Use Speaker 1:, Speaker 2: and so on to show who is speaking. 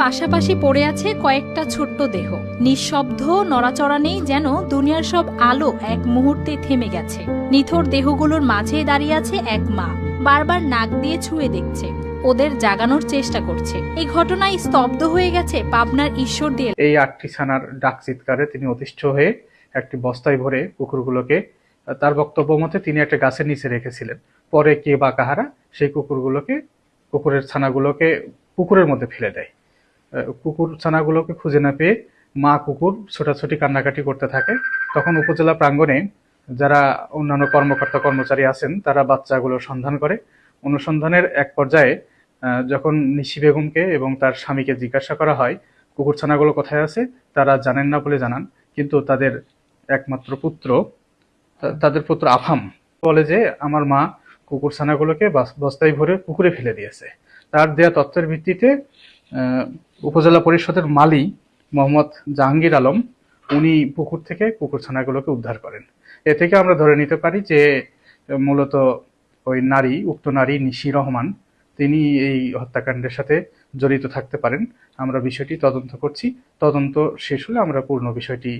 Speaker 1: পাশাপাশি পড়ে আছে কয়েকটা ছোট্ট দেহ। নিঃশব্দ, নড়াচড়া নেই, যেন দুনিয়ার সব আলো এক মুহূর্তে থেমে গেছে। নিথর দেহগুলোর মাঝে দাঁড়িয়ে আছে এক মা, বারবার নাক দিয়ে ছুঁয়ে দেখছে, ওদের জাগানোর চেষ্টা করছে। এই ঘটনায় স্তব্ধ হয়ে গেছে পাবনার ঈশ্বরদী।
Speaker 2: এই ৮টি ছানার ডাক চিৎকারে তিনি অতিষ্ঠ হয়ে একটি বস্তায় ভরে কুকুরগুলোকে, তার বক্তব্য মতে তিনি একটা গাছের নিচে রেখেছিলেন। পরে কে বা কাহারা সেই কুকুরের ছানাগুলোকে পুকুরের মধ্যে ফেলে দেয়। কুকুর ছানাগুলোকে খুঁজে না পেয়ে মা কুকুর ছোটাছুটি কান্নাকাটি করতে থাকে। তখন উপজেলা প্রাঙ্গণে যারা অন্যান্য কর্মকর্তা কর্মচারী আছেন তারা বাচ্চাগুলোর সন্ধান করে। অনুসন্ধানের এক পর্যায়ে যখন নিশি বেগমকে এবং তার স্বামীকে জিজ্ঞাসা করা হয় কুকুর ছানাগুলো কোথায় আছে, তারা জানেন না বলে জানান। কিন্তু তাদের একমাত্র পুত্র, তাদের পুত্র আফাম বলে যে আমার মা কুকুর ছানাগুলোকে বস্তায় ভরে পুকুরে ফেলে দিয়েছে। তার দেয়া তথ্যের ভিত্তিতে উপজেলা পরিষদের মালি মোহাম্মদ জাহাঙ্গীর আলম উনি পুকুর থেকে কুকুর ছানাগুলোকে উদ্ধার করেন। এ থেকে আমরা ধরে নিতে পারি যে মূলত ওই উক্ত নারী নিশি রহমান তিনি এই হত্যাকাণ্ডের সাথে জড়িত থাকতে পারেন। আমরা বিষয়টি তদন্ত করছি। তদন্ত শেষ হলে আমরা পূর্ণ বিষয়টি